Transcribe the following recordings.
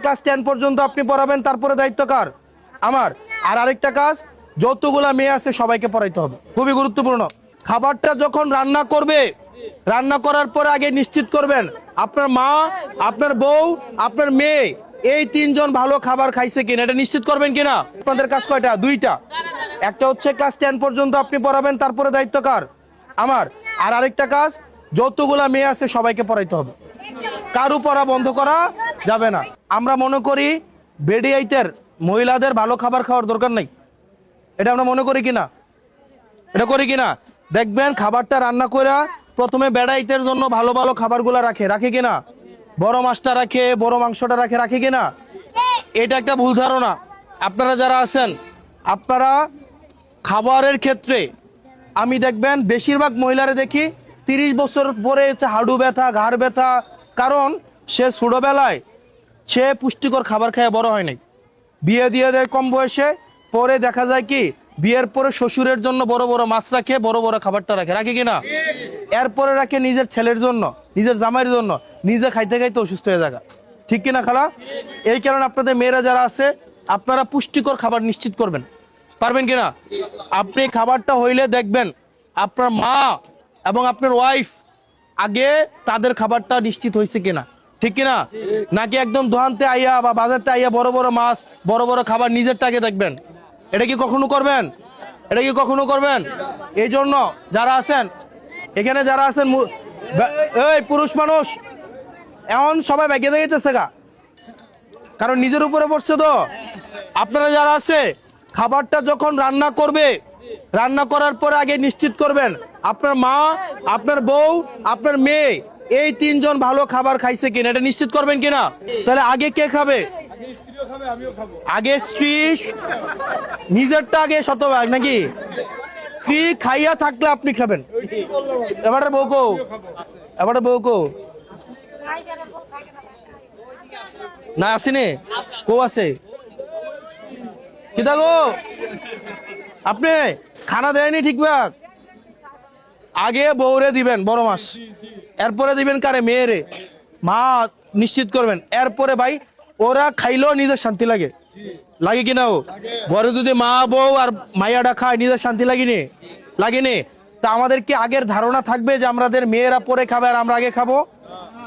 Class 10 পর্যন্ত আপনি পড়াবেন, তারপরে দায়িত্ব কার? আমার। আর আরেকটা কাজ, যতগুলা মেয়ে আছে সবাইকে পড়াইতে হবে, খুবই গুরুত্বপূর্ণ। খাবারটা যখন রান্না করবে, রান্না করার পরে আগে নিশ্চিত করবেন আপনার মা, আপনার বউ, আপনার মেয়ে এই তিনজন ভালো খাবার খাইছে কিনা, এটা নিশ্চিত করবেন কিনা। আপনাদের কাজ কয়টা? দুইটা। একটা হচ্ছে ক্লাস 10 পর্যন্ত আপনি পড়াবেন, তারপরে দায়িত্ব কার? আমার। আর আরেকটা কাজ, যতগুলা মেয়ে আছে সবাইকে পড়াইতে হবে, কারু পড়া বন্ধ করা যাবে না। আমরা মনে করি বেডিয়াইতের মহিলাদের ভালো খাবার খাওয়ার দরকার নাই, এটা আমরা মনে করি কিনা? এটা করি কিনা? দেখবেন খাবারটা রান্না করে প্রথমে বেড়াইতের জন্য ভালো ভালো খাবারগুলো রাখে কিনা, বড় মাছটা রাখে, বড় মাংসটা রাখে কিনা। এটা একটা ভুল ধারণা। আপনারা যারা আছেন, আপনারা খাবারের ক্ষেত্রে আমি দেখবেন বেশিরভাগ মহিলারে দেখি 30 বছর পরে হচ্ছে হাঁটু ব্যথা, ঘাড় ব্যথা, কারণ সে ছোটবেলায় সে পুষ্টিকর খাবার খেয়ে বড় হয় নাই, বিয়ে দিয়ে দেয় কম বয়সে, পরে দেখা যায় কি বিয়ের পরে শ্বশুরের জন্য বড় বড় মাছ রাখে, বড় বড় খাবারটা রাখে কিনা। এরপরে রাখে নিজের ছেলের জন্য, নিজের জামাইয়ের জন্য, নিজে খাইতে খাইতে অসুস্থ হয়ে যায়, ঠিক কিনা খালা? এই কারণে আপনাদের মেয়েরা যারা আছে আপনারা পুষ্টিকর খাবার নিশ্চিত করবেন, পারবেন কিনা? আপনি খাবারটা হইলে দেখবেন আপনার মা এবং আপনার ওয়াইফ আগে তাদের খাবারটা নিশ্চিত হয়েছে কিনা, ঠিক কিনা। নাকি একদম দোকানতে আইয়া বা বাজারতে আইয়া বড় বড় মাছ, বড় বড় খাবার নিজেরটা আগে দেখবেন, এটা কি কখনো করবেন? এটা কি কখনো করবেন? এই জন্য যারা আছেন এখানে, যারা আছেন এই পুরুষ মানুষ এমন সবাই ব্যাগে দেখেছে গা, কারণ নিজের উপরে পড়ছে তো। আপনারা যারা আছে খাবারটা যখন রান্না করবে, রান্না করার পরে আগে নিশ্চিত করবেন আপনার মা, আপনার বউ, আপনার মেয়ে এই তিনজন ভালো খাবার খাইছে কিনা, এটা নিশ্চিত করবেন কিনা। তাহলে আগে কে খাবে? আগে স্ত্রী, নিজেরটা আগে শতভাগ, নাকি স্ত্রী খাইয়া থাকলে আপনি খাবেন। এবারে বউকো, এবারে বউকো না আসেনি, কো আছে কিতা গো? আপনি খানা দেয়নি ঠিকঠাক, আগে বউরে দিবেন বড় মাছ, এরপরে দিবেন কারে? মেয়েরে। মা নিশ্চিত করবেন, এরপরে ভাই ওরা খাইলেও নিজের শান্তি লাগে, লাগে কিনা? ও ঘরে যদি মা বউ আর মাইয়াটা খায় নিজের শান্তি লাগেনি, লাগেনি? তা আমাদের কি আগের ধারণা থাকবে যে আমাদের মেয়েরা পরে খাবে আর আমরা আগে খাবো?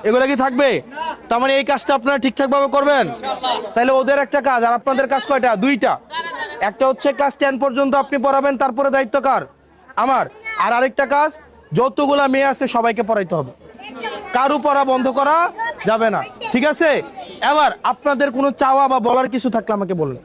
এগুলা কি থাকবে? তার মানে এই কাজটা আপনারা ঠিকঠাক ভাবে করবেন। তাহলে ওদের একটা কাজ আর আপনাদের কাজ কয়টা? দুইটা। একটা হচ্ছে ক্লাস 10 পর্যন্ত আপনি পড়াবেন, তারপরে দায়িত্ব কার? আমার। আর আরেকটা কাজ, যতগুলা মেয়ে আছে সবাইকে পড়াইতে হবে, কারু পড়া বন্ধ করা যাবে না, ঠিক আছে? এবার আপনাদের কোনো চাওয়া বা বলার কিছু থাকলে আমাকে বলুন।